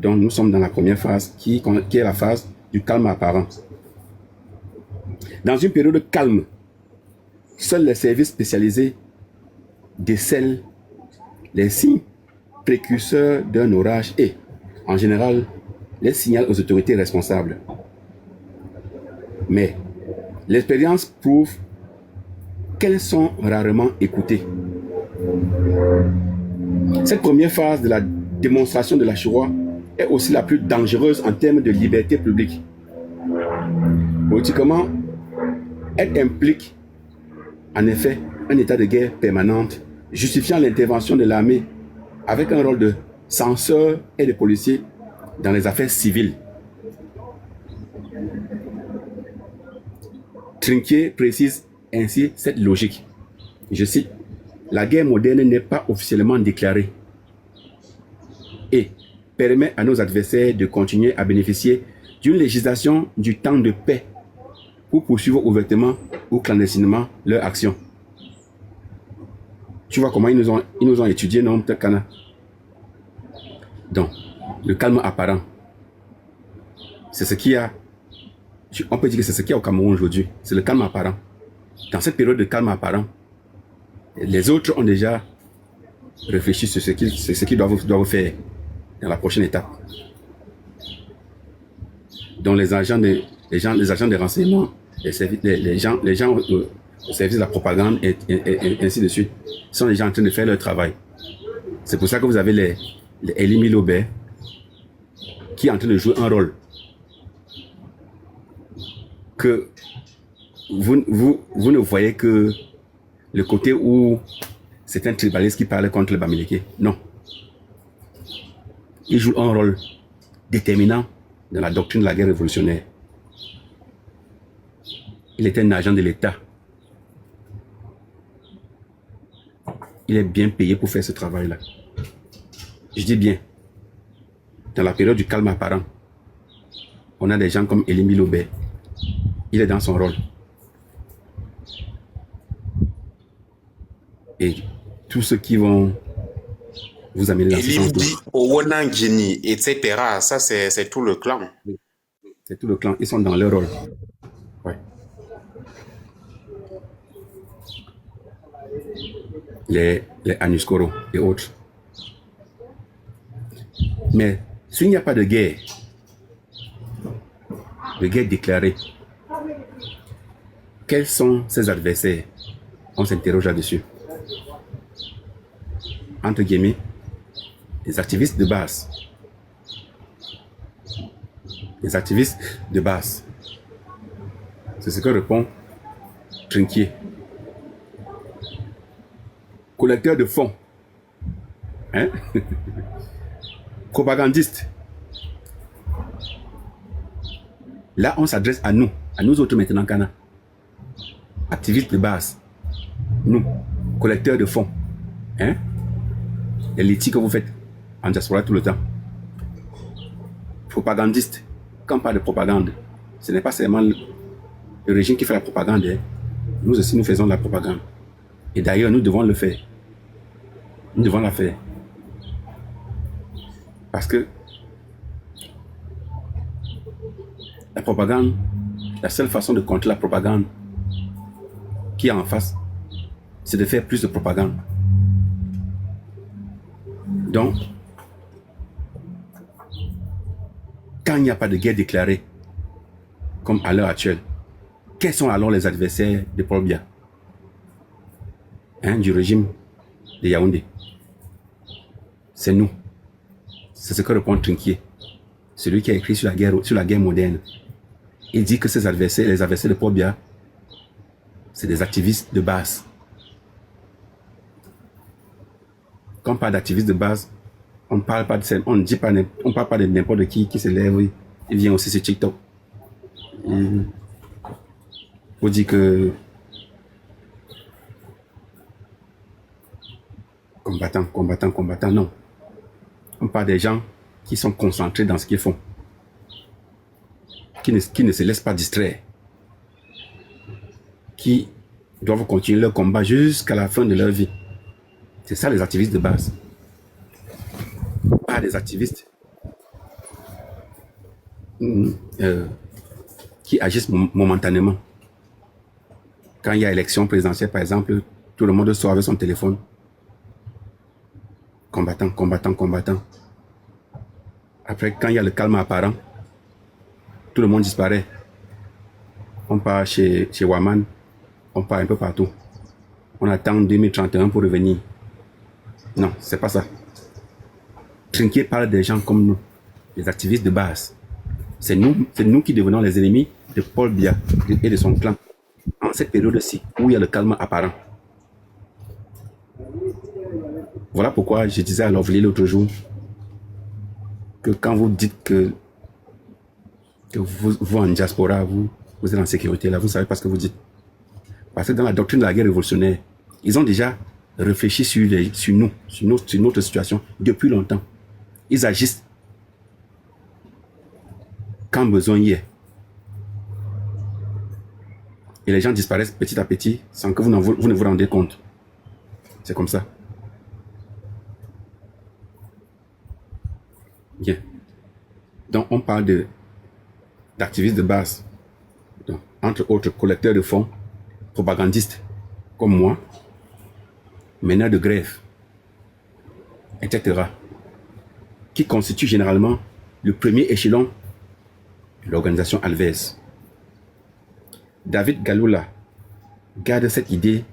Donc, nous sommes dans la première phase qui est la phase du calme apparent. Dans une période calme, seuls les services spécialisés décèlent les signes précurseurs d'un orage et, en général, les signalent aux autorités responsables. Mais l'expérience prouve qu'elles sont rarement écoutées. Cette première phase de la démonstration de la Shoah est aussi la plus dangereuse en termes de liberté publique. Politiquement, elle implique en effet un état de guerre permanente, justifiant l'intervention de l'armée avec un rôle de censeur et de policier dans les affaires civiles. Trinquier précise ainsi cette logique. Je cite, « La guerre moderne n'est pas officiellement déclarée et permet à nos adversaires de continuer à bénéficier d'une législation du temps de paix pour poursuivre ouvertement ou clandestinement leur action. » Tu vois comment ils nous ont étudié, non, Kana? Donc, le calme apparent, c'est ce qu'il y a. On peut dire que c'est ce qu'il y a au Cameroun aujourd'hui. C'est le calme apparent. Dans cette période de calme apparent, les autres ont déjà réfléchi sur ce qu'ils doivent faire dans la prochaine étape. Donc les agents de renseignement, les gens au service de la propagande et ainsi de suite sont déjà en train de faire leur travail. C'est pour ça que vous avez les Elimi Lobé qui est en train de jouer un rôle que vous ne voyez que le côté où c'est un tribaliste qui parle contre le Bamileke. Non. Il joue un rôle déterminant dans la doctrine de la guerre révolutionnaire. Il est un agent de l'État. Il est bien payé pour faire ce travail-là. Je dis bien, dans la période du calme apparent, on a des gens comme Elimi Lobé. Il est dans son rôle. Et tous ceux qui vont vous amener dans ce sens-là. Owonangini, etc. Ça, c'est tout le clan. C'est tout le clan. Ils sont dans leur rôle. Ouais. Les Anuskoro et autres. Mais s'il n'y a pas de guerre déclarée, quels sont ses adversaires? On s'interroge là-dessus. Entre guillemets, des activistes de base. Les activistes de base. C'est ce que répond Trinquier. Collecteur de fonds. Hein? Propagandiste. Là, on s'adresse à nous autres maintenant, Kana. Activistes de base. Nous, collecteurs de fonds. Hein? Les litiges que vous faites en diaspora tout le temps. Propagandiste. Quand on parle de propagande, ce n'est pas seulement le régime qui fait la propagande. Hein. Nous aussi, nous faisons la propagande. Et d'ailleurs, nous devons le faire. Nous devons la faire. Parce que la propagande, la seule façon de contrer la propagande qui est en face, c'est de faire plus de propagande. Donc, quand il n'y a pas de guerre déclarée, comme à l'heure actuelle, quels sont alors les adversaires de Paul Biya, du régime de Yaoundé? C'est nous. C'est ce que répond Trinquier, celui qui a écrit sur la guerre moderne. Il dit que ses adversaires, les adversaires de Paul Biya, c'est des activistes de base. Quand on parle d'activistes de base, on ne parle pas de n'importe qui se lève, il vient aussi sur TikTok. Il faut dire que combattants, non. On parle des gens qui sont concentrés dans ce qu'ils font, qui ne se laissent pas distraire, qui doivent continuer leur combat jusqu'à la fin de leur vie. C'est ça les activistes de base. Pas des activistes qui agissent momentanément. Quand il y a élection présidentielle, par exemple, tout le monde sort avec son téléphone. Combattant, combattant, combattant. Après, quand il y a le calme apparent, tout le monde disparaît. On part chez Waman, on part un peu partout. On attend 2031 pour revenir. Non, c'est pas ça. Trinquer parle des gens comme nous, les activistes de base. C'est nous qui devenons les ennemis de Paul Biya et de son clan en cette période-ci où il y a le calme apparent. Voilà pourquoi je disais à Lovely l'autre jour que quand vous dites que vous en diaspora, vous êtes en sécurité, là, vous savez pas ce que vous dites. Parce que dans la doctrine de la guerre révolutionnaire, ils ont déjà réfléchi sur notre situation depuis longtemps. Ils agissent quand besoin y est. Et les gens disparaissent petit à petit sans que vous ne vous rendiez compte. C'est comme ça. Bien. Donc, on parle d'activistes de base. Donc, entre autres, collecteurs de fonds, propagandistes, comme moi, meneurs de grève, etc., qui constituent généralement le premier échelon de l'organisation Alves. David Galula garde cette idée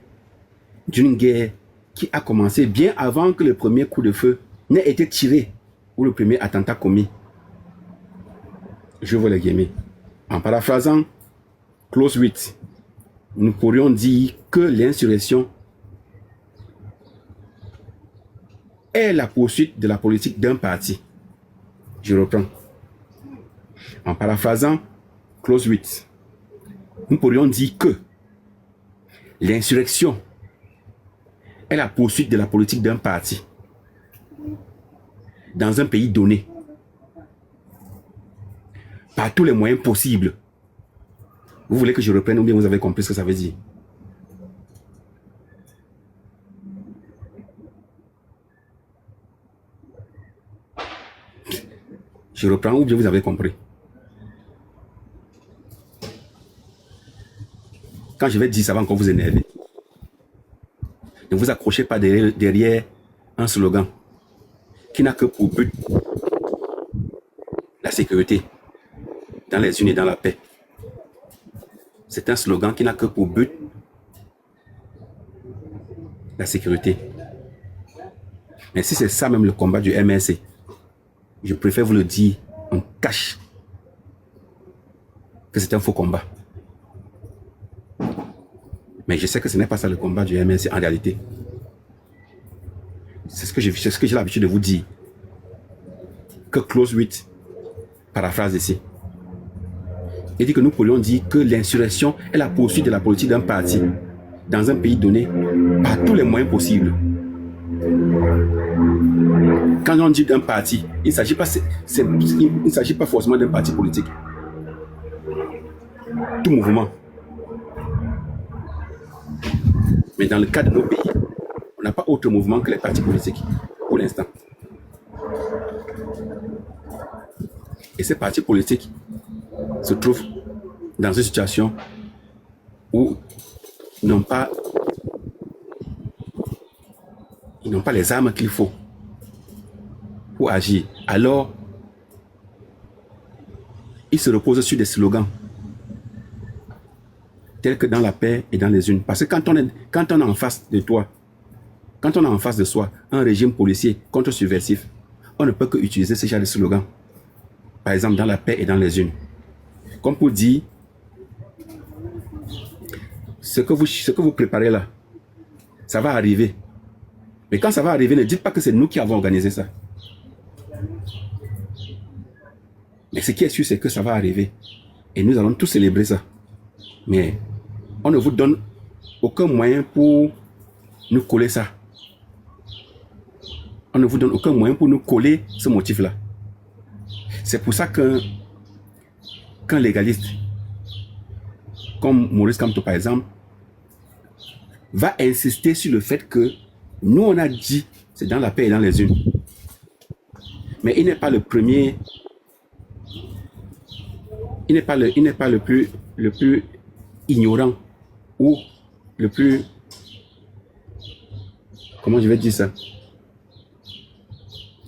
d'une guerre qui a commencé bien avant que le premier coup de feu n'ait été tiré ou le premier attentat commis. Je veux les guillemets. En paraphrasant Clause 8, nous pourrions dire que l'insurrection est la poursuite de la politique d'un parti. Je reprends. En paraphrasant Clause 8, nous pourrions dire que l'insurrection est la poursuite de la politique d'un parti dans un pays donné par tous les moyens possibles. Vous voulez que je reprenne ou bien vous avez compris ce que ça veut dire? Je reprends ou bien vous avez compris? Quand je vais dire, ça va encore vous énerver. Ne vous accrochez pas derrière un slogan qui n'a que pour but la sécurité dans les unes et dans la paix. C'est un slogan qui n'a que pour but la sécurité. Mais si c'est ça même le combat du MRC, je préfère vous le dire en cash que c'est un faux combat. Mais je sais que ce n'est pas ça le combat du MRC en réalité. C'est ce que j'ai l'habitude de vous dire. Que Clause 8 paraphrase ici. Il dit que nous pourrions dire que l'insurrection est la poursuite de la politique d'un parti dans un pays donné par tous les moyens possibles. Quand on dit d'un parti, il ne s'agit pas forcément d'un parti politique. Tout mouvement. Mais dans le cas de nos pays, on n'a pas autre mouvement que les partis politiques pour l'instant. Et ces partis politiques se trouvent dans une situation où ils n'ont pas les armes qu'il faut pour agir. Alors, ils se reposent sur des slogans tels que dans la paix et dans les unes. Parce que quand on a en face de toi, quand on a en face de soi un régime policier contre-subversif, on ne peut que utiliser ce genre de slogan. Par exemple, dans la paix et dans les unes. Comme pour dire, ce que vous préparez là, ça va arriver. Mais quand ça va arriver, ne dites pas que c'est nous qui avons organisé ça. Mais ce qui est sûr, c'est que ça va arriver. Et nous allons tous célébrer ça. Mais on ne vous donne aucun moyen pour nous coller ça. On ne vous donne aucun moyen pour nous coller ce motif-là. C'est pour ça qu'un légaliste, comme Maurice Kamto par exemple, va insister sur le fait que nous on a dit c'est dans la paix et dans les unes. Mais il n'est pas le premier il n'est pas le plus ignorant ou le plus, comment je vais dire ça,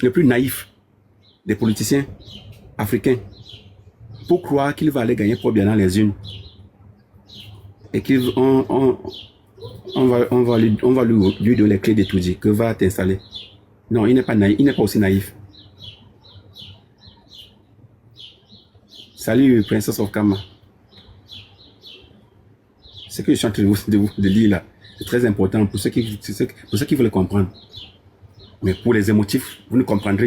le plus naïf des politiciens africains pour croire qu'il va aller gagner bien dans les unes et on va lui donner les clés de tout dire, que va t'installer. Non, il n'est pas naïf, il n'est pas aussi naïf. Salut, Princess of Kama. Ce que je suis en train de lire là, c'est très important pour ceux qui veulent comprendre. Mais pour les émotifs, vous ne comprendrez